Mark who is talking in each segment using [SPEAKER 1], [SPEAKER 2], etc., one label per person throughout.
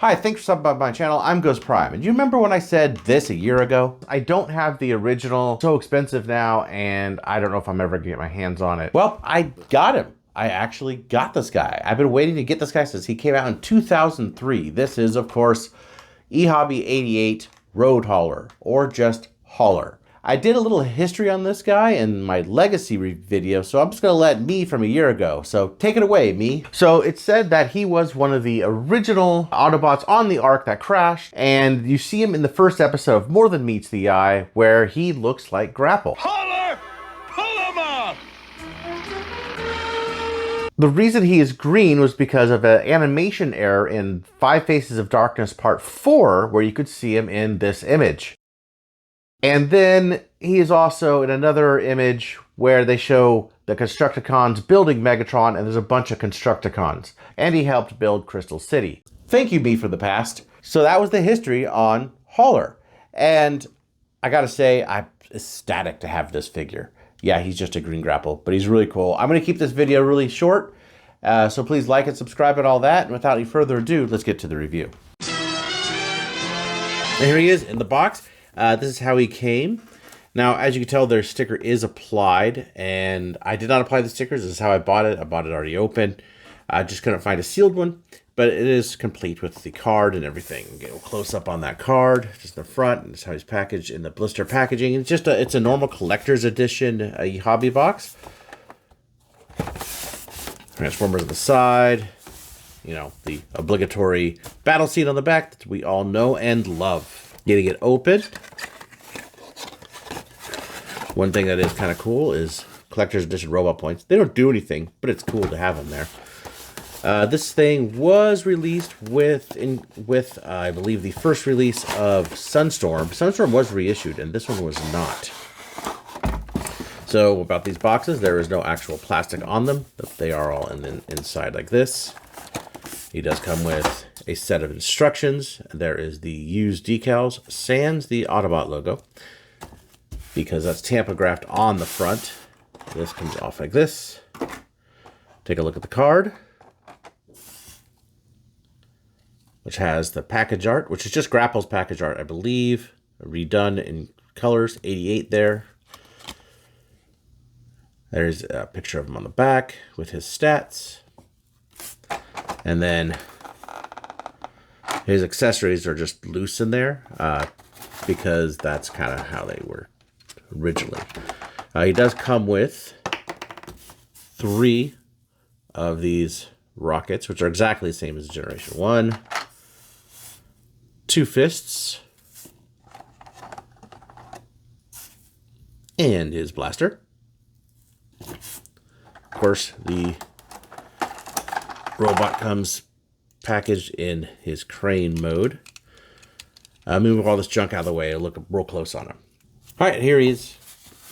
[SPEAKER 1] Hi, thanks for stopping by my channel. I'm GhostPrime. And do you remember when I said this a year ago? I don't have the original. So expensive now, and I don't know if I'm ever gonna get my hands on it. Well, I got him. I actually got this guy. I've been waiting to get this guy since he came out in 2003. This is, of course, Ehobby 88 Road Hauler, or just Hauler. I did a little history on this guy in my legacy video, so I'm just gonna let me from a year ago. So take it away, me. So it said that he was one of the original Autobots on the Ark that crashed, and you see him in the first episode of More Than Meets the Eye, where he looks like Grapple.
[SPEAKER 2] Holler! Pull him off!
[SPEAKER 1] The reason he is green was because of an animation error in Five Faces of Darkness Part 4, where you could see him in this image. And then he is also in another image where they show the Constructicons building Megatron, and there's a bunch of Constructicons. And he helped build Crystal City. Thank you, me, for the past. So that was the history on Hauler. And I gotta say, I'm ecstatic to have this figure. Yeah, he's just a green Grapple, but he's really cool. I'm gonna keep this video really short, so please like and subscribe and all that. And without any further ado, let's get to the review. And here he is in the box. This is how he came. Now, as you can tell, their sticker is applied, and I did not apply the stickers. This is how I bought it. I bought it already open. I just couldn't find a sealed one, but it is complete with the card and everything. Get a close up on that card, just in the front, and this is how he's packaged in the blister packaging. It's just it's a normal collector's edition hobby box. Transformers on the side. You know, the obligatory battle scene on the back that we all know and love. Getting it open. One thing that is kind of cool is collector's edition robot points. They don't do anything, but it's cool to have them there. This thing was released with I believe the first release of Sunstorm. Sunstorm was reissued, and this one was not. So about these boxes, there is no actual plastic on them, but they are all inside like this. He does come with a set of instructions. There is the used decals, sans the Autobot logo, because that's tampographed on the front. This comes off like this. Take a look at the card, which has the package art, which is just Grapple's package art, I believe, redone in colors, 88 there. There's a picture of him on the back with his stats. And then his accessories are just loose in there because that's kind of how they were originally. He does come with 3 of these rockets, which are exactly the same as Generation 1. 2 fists. And his blaster. Of course, the robot comes packaged in his crane mode. Move all this junk out of the way and look real close on him. All right, here he is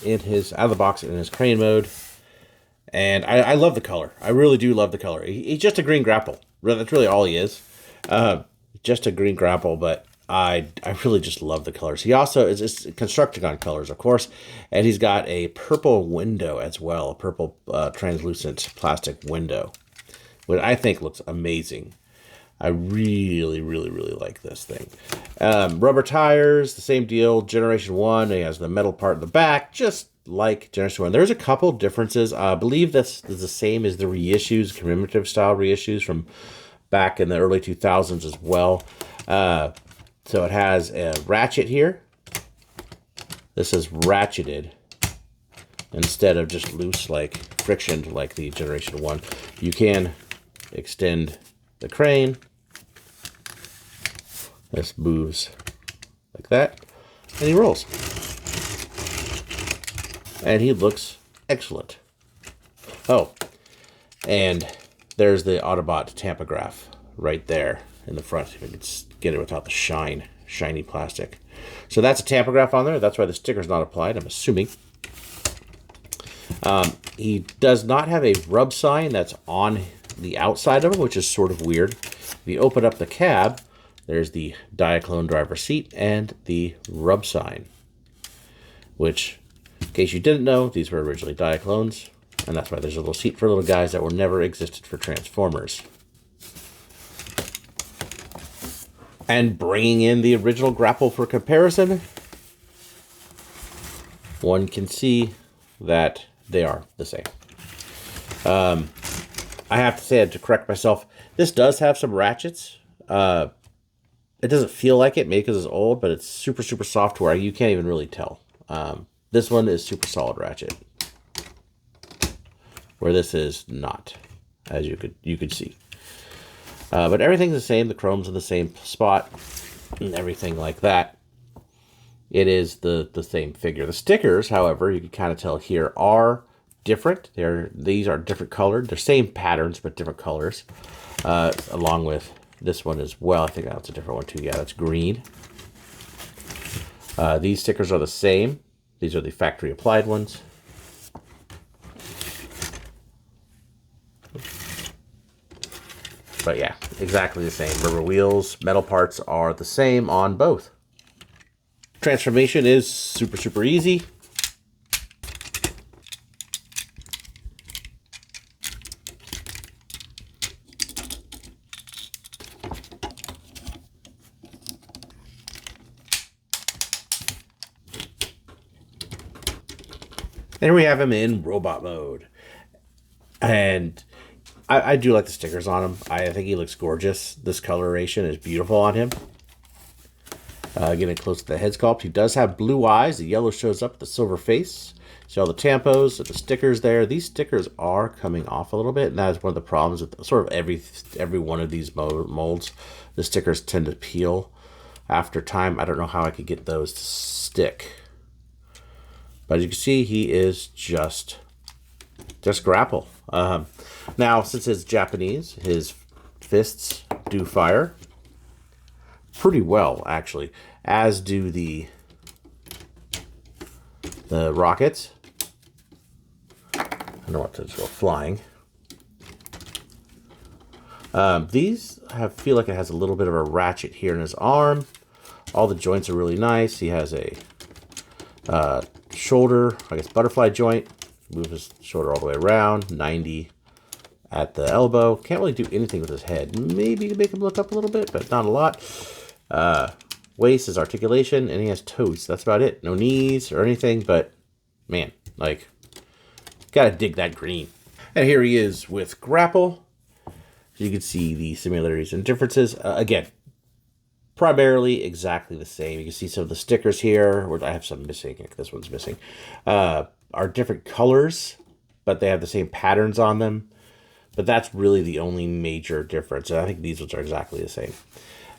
[SPEAKER 1] in his out of the box in his crane mode, and I love the color. I really do love the color. He's just a green Grapple. That's really all he is. Just a green Grapple, but I really just love the colors. He also is Constructicon colors, of course, and he's got a purple window as well, a purple translucent plastic window, which I think looks amazing. I really, really, really like this thing. Rubber tires, the same deal. Generation 1, he has the metal part in the back, just like Generation 1. There's a couple differences. I believe this is the same as the reissues, commemorative style reissues from back in the early 2000s as well. So it has a ratchet here. This is ratcheted instead of just loose, like frictioned, like the Generation 1. You can extend the crane. This moves like that, and he rolls. And he looks excellent. Oh, and there's the Autobot tampograph right there in the front. If you can get it without the shiny plastic. So that's a tampograph on there. That's why the sticker's not applied, I'm assuming. He does not have a rub sign that's on the outside of him, which is sort of weird. If you open up the cab, there's the Diaclone driver seat and the rub sign, which, in case you didn't know, these were originally Diaclones, and that's why there's a little seat for little guys that were never existed for Transformers. And bringing in the original grapple for comparison, one can see that they are the same. I have to say, I had to correct myself. This does have some ratchets. It doesn't feel like it, maybe because it's old, but it's super, super soft where you can't even really tell. This one is super solid ratchet, where this is not, as you could see. But everything's the same. The chrome's in the same spot and everything like that. It is the same figure. The stickers, however, you can kind of tell here are different. These are different colored. They're same patterns, but different colors. Along with this one as well. I think that's a different one too. Yeah, that's green. These stickers are the same. These are the factory applied ones. But yeah, exactly the same. Rubber wheels, metal parts are the same on both. Transformation is super, super easy. There we have him in robot mode. And I do like the stickers on him. I think he looks gorgeous. This coloration is beautiful on him. Getting close to the head sculpt. He does have blue eyes. The yellow shows up, the silver face. See all the tampos, the stickers there. These stickers are coming off a little bit. And that is one of the problems with sort of every one of these molds. The stickers tend to peel after time. I don't know how I could get those to stick. But as you can see, he is just grapple. Now, since it's Japanese, his fists do fire pretty well, actually, as do the rockets. I don't know what to go flying. These feel like it has a little bit of a ratchet here in his arm. All the joints are really nice. He has a shoulder, I guess, butterfly joint. Move his shoulder all the way around. 90 at the elbow. Can't really do anything with his head. Maybe to make him look up a little bit, but not a lot. Waist is articulation, and he has toes. That's about it. No knees or anything, but man, like, gotta dig that green. And here he is with grapple. So you can see the similarities and differences. Again, primarily exactly the same. You can see some of the stickers here, where I have some missing. This one's missing. Are different colors, but they have the same patterns on them. But that's really the only major difference. And I think these ones are exactly the same.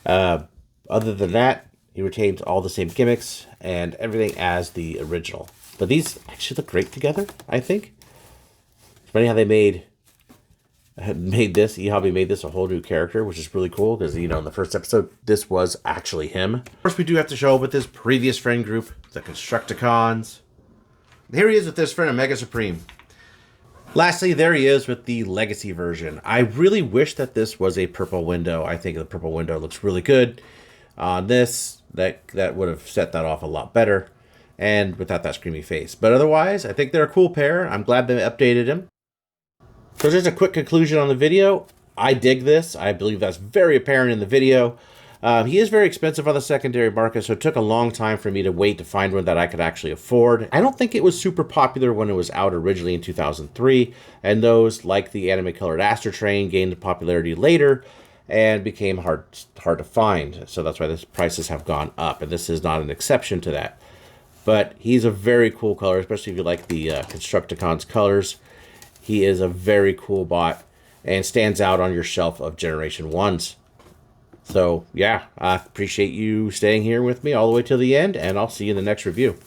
[SPEAKER 1] Other than that, he retains all the same gimmicks and everything as the original. But these actually look great together, I think. It's funny how they made this. Ehobby made this a whole new character, which is really cool because, you know, in the first episode, this was actually him. Of course, we do have to show up with his previous friend group, the Constructicons. Here he is with this friend, Omega Supreme. Lastly, there he is with the Legacy version. I really wish that this was a purple window. I think the purple window looks really good. On this, that would have set that off a lot better. And without that screamy face. But otherwise, I think they're a cool pair. I'm glad they updated him. So just a quick conclusion on the video. I dig this. I believe that's very apparent in the video. He is very expensive on the secondary market, so it took a long time for me to wait to find one that I could actually afford. I don't think it was super popular when it was out originally in 2003, and those, like the anime-colored Astro Train, gained popularity later and became hard to find. So that's why the prices have gone up, and this is not an exception to that. But he's a very cool color, especially if you like the Constructicons colors. He is a very cool bot and stands out on your shelf of Generation 1s. So, yeah, I appreciate you staying here with me all the way till the end, and I'll see you in the next review.